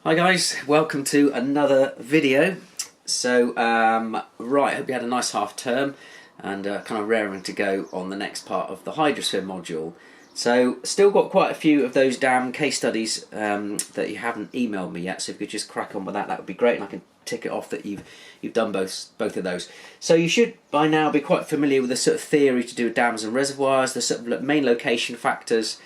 Hi guys, welcome to another video. So, right, hope you had a nice half term and kind of raring to go on the next part of the hydrosphere module. So, still got quite a few of those damn case studies that you haven't emailed me yet. So if you could just crack on with that, that would be great, and I can tick it off that you've done both of those. So you should by now be quite familiar with the sort of theory to do with dams and reservoirs, the sort of main location factors,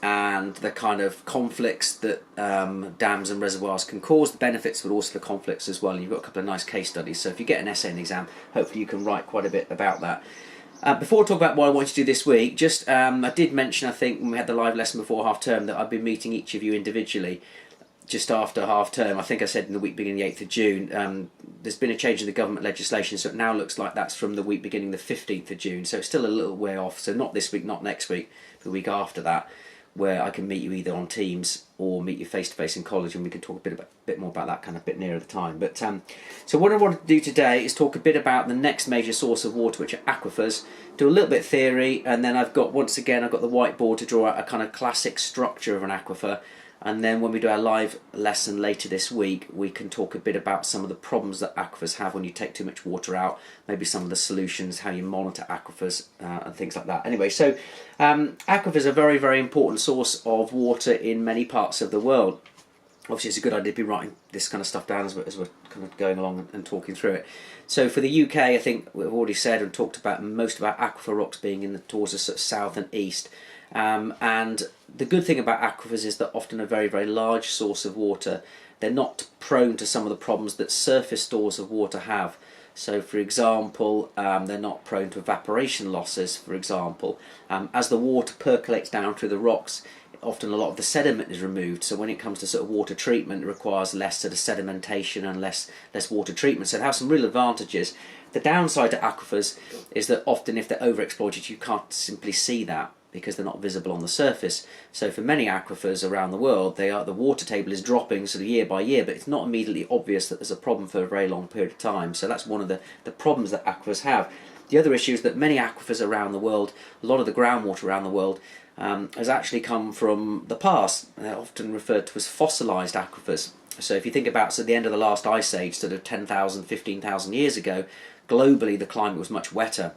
and the kind of conflicts that dams and reservoirs can cause, the benefits but also the conflicts as well. And you've got a couple of nice case studies, so if you get an essay in the exam, hopefully you can write quite a bit about that. Before I talk about what I want you to do this week, just I did mention, I think when we had the live lesson before half term, that I've been meeting each of you individually just after half term. I think I said in the week beginning the 8th of June. There's been a change in the government legislation, so it now looks like that's from the week beginning the 15th of June, so it's still a little way off. So not this week, not next week, but the week after that, where I can meet you either on Teams or meet you face to face in college, and we can talk a bit more about that kind of bit nearer the time. But so what I want to do today is talk a bit about the next major source of water, which are aquifers. Do a little bit of theory, and then I've got the whiteboard to draw out a kind of classic structure of an aquifer. And then when we do our live lesson later this week, we can talk a bit about some of the problems that aquifers have when you take too much water out, maybe some of the solutions, how you monitor aquifers, and things like that. Anyway, so aquifers are a very, very important source of water in many parts of the world. Obviously, it's a good idea to be writing this kind of stuff down as we're kind of going along and talking through it. So for the UK, I think we've already said and talked about most of our aquifer rocks being towards the sort of south and east. And the good thing about aquifers is that often a very, very large source of water. They're not prone to some of the problems that surface stores of water have. So, for example, they're not prone to evaporation losses, for example. As the water percolates down through the rocks, often a lot of the sediment is removed. So when it comes to sort of water treatment, it requires less sort of sedimentation and less water treatment. So it has some real advantages. The downside to aquifers is that often if they're overexploited, you can't simply see that, because they're not visible on the surface. So for many aquifers around the world, the water table is dropping sort of year by year, but it's not immediately obvious that there's a problem for a very long period of time. So that's one of the problems that aquifers have. The other issue is that many aquifers around the world, a lot of the groundwater around the world, has actually come from the past. They're often referred to as fossilized aquifers. So if you think about the end of the last ice age, sort of 10,000, 15,000 years ago, globally the climate was much wetter.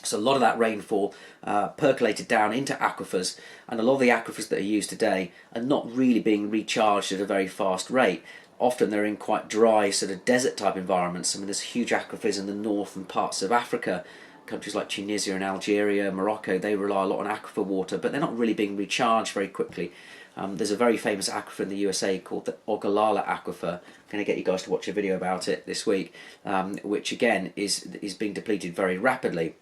So a lot of that rainfall percolated down into aquifers, and a lot of the aquifers that are used today are not really being recharged at a very fast rate. Often they're in quite dry sort of desert type environments. I mean, there's huge aquifers in the northern parts of Africa. Countries like Tunisia and Algeria, Morocco, they rely a lot on aquifer water, but they're not really being recharged very quickly. There's a very famous aquifer in the USA called the Ogallala Aquifer. I'm going to get you guys to watch a video about it this week, which again is being depleted very rapidly.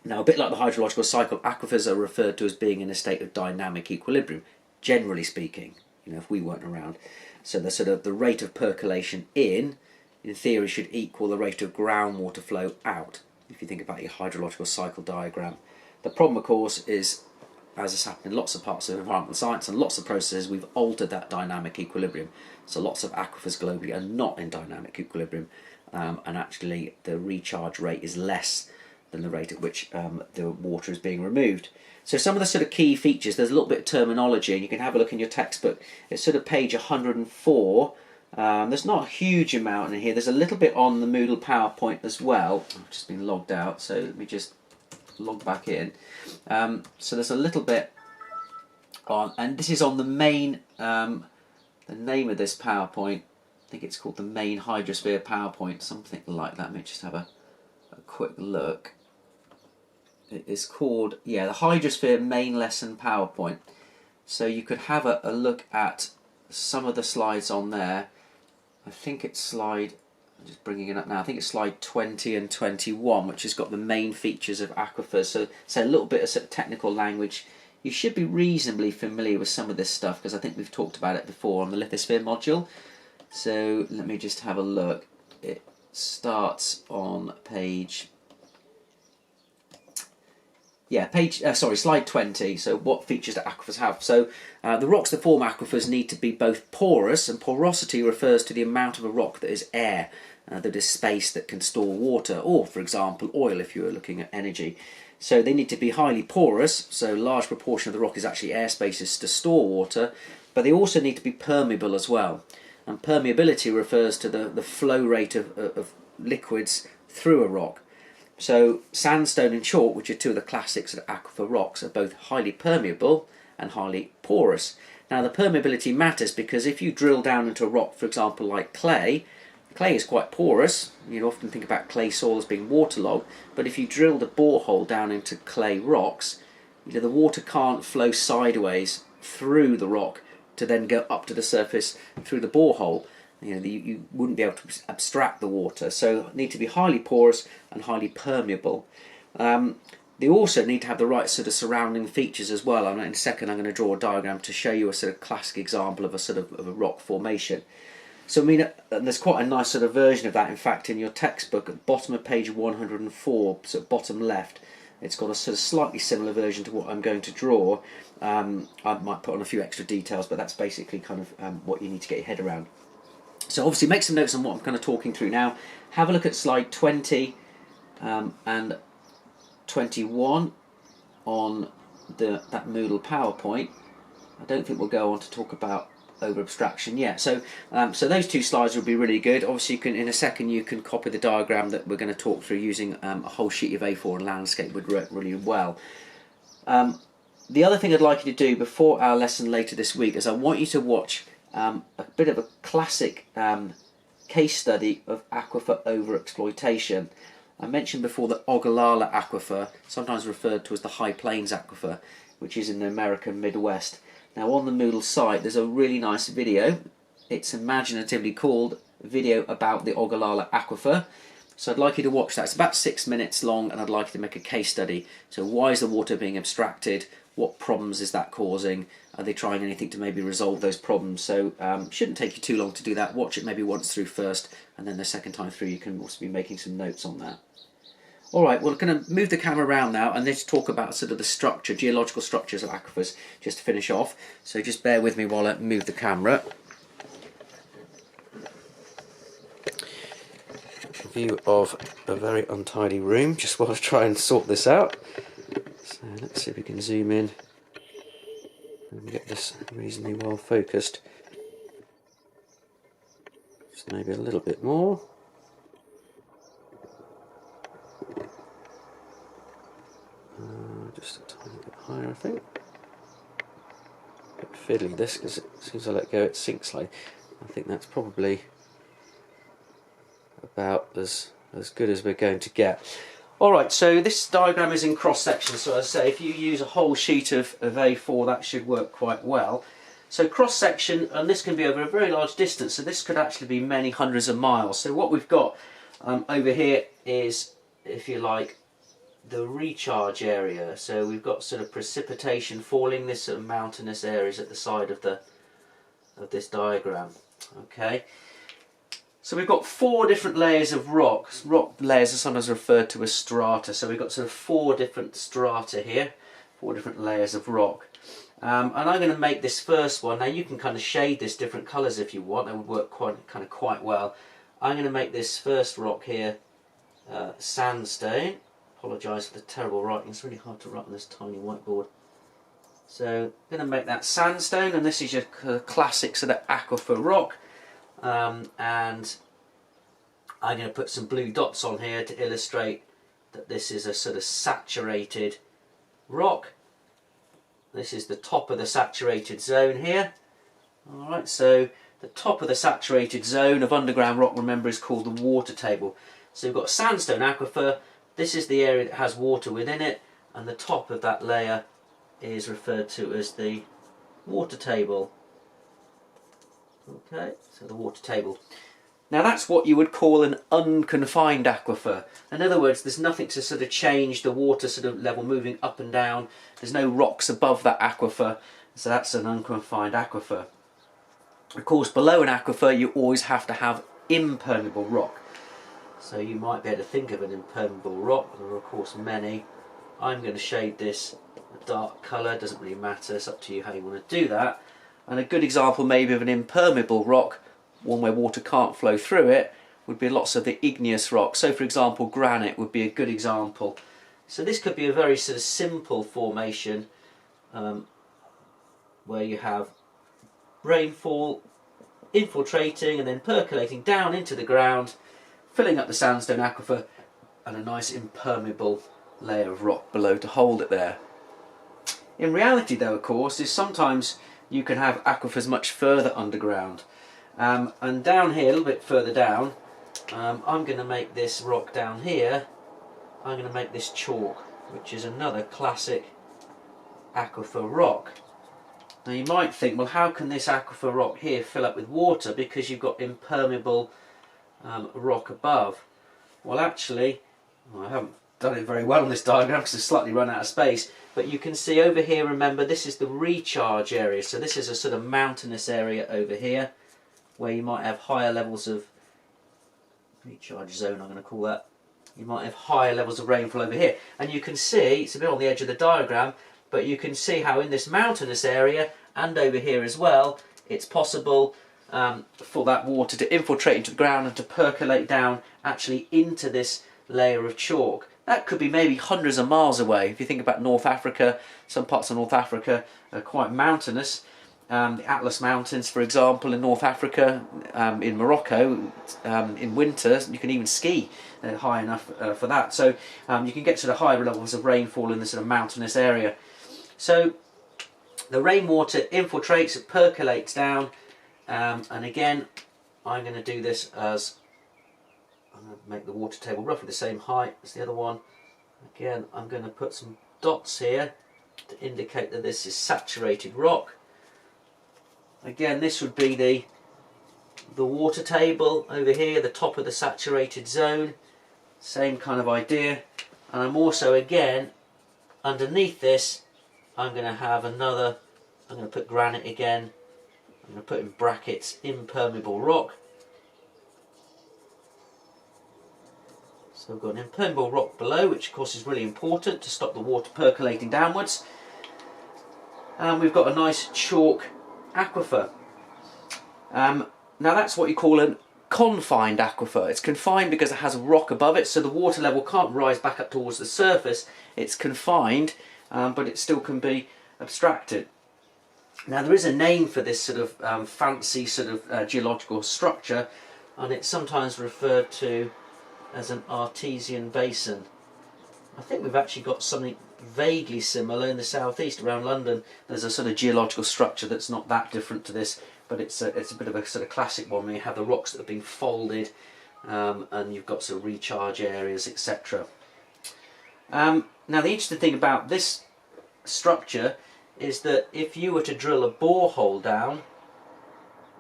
Now, a bit like the hydrological cycle, aquifers are referred to as being in a state of dynamic equilibrium, generally speaking, if we weren't around. So the rate of percolation in theory, should equal the rate of groundwater flow out, if you think about your hydrological cycle diagram. The problem, of course, is, as has happened in lots of parts of environmental science and lots of processes, we've altered that dynamic equilibrium. So lots of aquifers globally are not in dynamic equilibrium, and actually the recharge rate is less than the rate at which the water is being removed. So some of the sort of key features, there's a little bit of terminology, and you can have a look in your textbook. It's sort of page 104. There's not a huge amount in here. There's a little bit on the Moodle PowerPoint as well. I've just been logged out, so let me just log back in. So there's a little bit on, and this is on the main, the name of this PowerPoint, I think it's called the main hydrosphere PowerPoint, something like that. Let me just have a quick look. It is called, the Hydrosphere Main Lesson PowerPoint. So you could have a look at some of the slides on there. I think it's I'm just bringing it up now, I think it's slide 20 and 21, which has got the main features of aquifers. So a little bit of sort of technical language. You should be reasonably familiar with some of this stuff, because I think we've talked about it before on the lithosphere module. So let me just have a look. It starts on slide 20. So what features do aquifers have? So the rocks that form aquifers need to be both porous, and porosity refers to the amount of a rock that is air, that is space that can store water, or for example oil if you were looking at energy. So they need to be highly porous, so a large proportion of the rock is actually air spaces to store water, but they also need to be permeable as well. And permeability refers to the flow rate of liquids through a rock. So sandstone and chalk, which are two of the classics of aquifer rocks, are both highly permeable and highly porous. Now the permeability matters because if you drill down into a rock, for example like clay is quite porous. You'd often think about clay soil as being waterlogged, but if you drilled a borehole down into clay rocks, the water can't flow sideways through the rock to then go up to the surface through the borehole. You wouldn't be able to abstract the water, so need to be highly porous and highly permeable. They also need to have the right sort of surrounding features as well. In a second I'm going to draw a diagram to show you a sort of classic example of a rock formation. So there's quite a nice sort of version of that, in fact, in your textbook at the bottom of page 104, so bottom left. It's got a sort of slightly similar version to what I'm going to draw. I might put on a few extra details, but that's basically kind of what you need to get your head around. So obviously make some notes on what I'm kind of talking through now. Have a look at slide 20 and 21 on that Moodle PowerPoint. I don't think we'll go on to talk about over abstraction yet. So those two slides will be really good. Obviously you can, in a second, you can copy the diagram that we're going to talk through using a whole sheet of A4 and landscape would work really well. The other thing I'd like you to do before our lesson later this week is I want you to watch a bit of a classic case study of aquifer overexploitation. I mentioned before the Ogallala Aquifer, sometimes referred to as the High Plains Aquifer, which is in the American Midwest. Now on the Moodle site there's a really nice video. It's imaginatively called Video About the Ogallala Aquifer. So I'd like you to watch that. It's about 6 minutes long and I'd like you to make a case study. So why is the water being abstracted? What problems is that causing? Are they trying anything to maybe resolve those problems? So shouldn't take you too long to do that. Watch it maybe once through first, and then the second time through you can also be making some notes on that. Alright, we're going to move the camera around now and let's talk about sort of the structure, geological structures of aquifers, just to finish off. So just bear with me while I move the camera. View of a very untidy room, just while I try and sort this out. So let's see if we can zoom in and get this reasonably well focused. Just maybe a little bit more. Just a tiny bit higher, I think. A bit fiddly this, because as soon as I let go it sinks slightly. I think that's probably about as good as we're going to get. Alright, so this diagram is in cross section, so as I say, if you use a whole sheet of A4 that should work quite well. So cross section, and this can be over a very large distance, so this could actually be many hundreds of miles. So what we've got over here is, if you like, the recharge area. So we've got sort of precipitation falling, this sort of mountainous areas at the side of this diagram. Okay. So we've got 4 different layers of rocks. Rock layers are sometimes referred to as strata. So we've got sort of 4 different strata here, 4 different layers of rock. And I'm going to make this first one. Now you can kind of shade this different colours if you want. That would work quite well. I'm going to make this first rock here sandstone. Apologise for the terrible writing. It's really hard to write on this tiny whiteboard. So I'm going to make that sandstone, and this is your classic sort of aquifer rock. And I'm going to put some blue dots on here to illustrate that this is a sort of saturated rock. This is the top of the saturated zone here. Alright, so the top of the saturated zone of underground rock, remember, is called the water table. So we've got sandstone aquifer. This is the area that has water within it, and the top of that layer is referred to as the water table. Okay, so the water table. Now that's what you would call an unconfined aquifer. In other words, there's nothing to sort of change the water sort of level moving up and down. There's no rocks above that aquifer, so that's an unconfined aquifer. Of course, below an aquifer you always have to have impermeable rock. So you might be able to think of an impermeable rock. There are of course many. I'm going to shade this a dark colour, doesn't really matter, it's up to you how you want to do that. And a good example maybe of an impermeable rock, one where water can't flow through it, would be lots of the igneous rocks. So for example, granite would be a good example. So this could be a very sort of simple formation where you have rainfall infiltrating and then percolating down into the ground, filling up the sandstone aquifer, and a nice impermeable layer of rock below to hold it there. In reality though, of course, is sometimes you can have aquifers much further underground. And down here, a little bit further down, I'm going to make this rock down here, I'm going to make this chalk, which is another classic aquifer rock. Now you might think, well, how can this aquifer rock here fill up with water because you've got impermeable rock above? Well, actually, I haven't done it very well on this diagram because I've slightly run out of space, but you can see over here, remember, this is the recharge area, so this is a sort of mountainous area over here where you might have higher levels of recharge zone, I'm going to call that. You might have higher levels of rainfall over here, and you can see, it's a bit on the edge of the diagram, but you can see how in this mountainous area and over here as well, it's possible for that water to infiltrate into the ground and to percolate down actually into this layer of chalk. That could be maybe hundreds of miles away. If you think about North Africa, some parts of North Africa are quite mountainous. The Atlas Mountains, for example, in North Africa, in Morocco, in winter, you can even ski high enough for that. So you can get to the higher levels of rainfall in this sort of mountainous area. So the rainwater infiltrates, it percolates down, and again, I'm going to do this as, I'm going to make the water table roughly the same height as the other one. Again, I'm going to put some dots here to indicate that this is saturated rock. Again, this would be the water table over here, the top of the saturated zone. Same kind of idea. And I'm also, again, underneath this, I'm going to have another, I'm going to put granite again. I'm going to put in brackets impermeable rock. So we've got an impermeable rock below, which of course is really important to stop the water percolating downwards. And we've got a nice chalk aquifer. Now that's what you call a confined aquifer. It's confined because it has a rock above it, so the water level can't rise back up towards the surface. It's confined, but it still can be abstracted. Now there is a name for this sort of fancy sort of geological structure, and it's sometimes referred to as an artesian basin. I think we've actually got something vaguely similar in the southeast around London. There's a sort of geological structure that's not that different to this, but it's a bit of a sort of classic one where you have the rocks that have been folded, and you've got sort of recharge areas, etc. Now the interesting thing about this structure is that if you were to drill a borehole down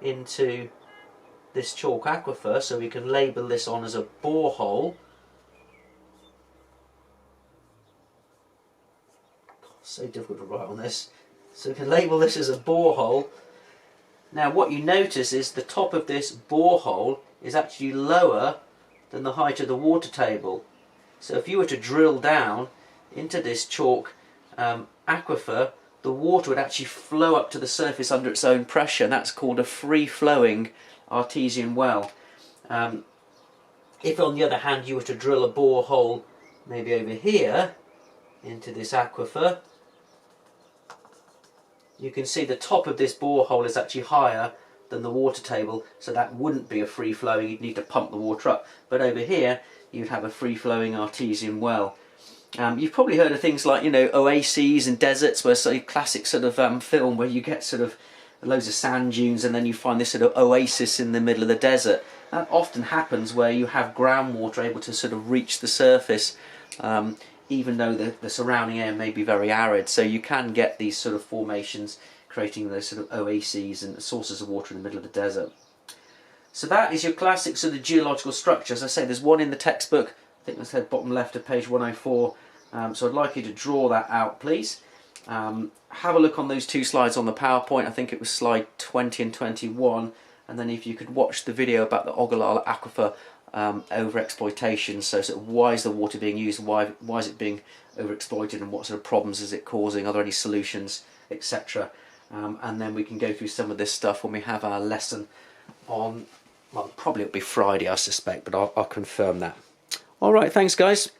into this chalk aquifer, so we can label this on as a borehole. So difficult to write on this. So we can label this as a borehole. Now what you notice is the top of this borehole is actually lower than the height of the water table. So if you were to drill down into this chalk aquifer, the water would actually flow up to the surface under its own pressure, and that's called a free-flowing artesian well. If on the other hand you were to drill a borehole maybe over here into this aquifer, you can see the top of this borehole is actually higher than the water table, so that wouldn't be a free-flowing, you'd need to pump the water up. But over here you'd have a free-flowing artesian well. You've probably heard of things like, you know, oases and deserts, where sort of classic sort of film where you get sort of loads of sand dunes and then you find this sort of oasis in the middle of the desert. That often happens where you have groundwater able to sort of reach the surface, even though the surrounding air may be very arid. So you can get these sort of formations creating those sort of oases and sources of water in the middle of the desert. So that is your classic sort of geological structure. As I say, there's one in the textbook, I think that's at bottom left of page 104, so I'd like you to draw that out, please. Have a look on those two slides on the PowerPoint. I think it was slide 20 and 21, and then if you could watch the video about the Ogallala Aquifer overexploitation, so sort of why is the water being used, why is it being overexploited, and what sort of problems is it causing, are there any solutions, etc. And then we can go through some of this stuff when we have our lesson on, well, probably it'll be Friday I suspect, but I'll confirm that. Alright, thanks guys.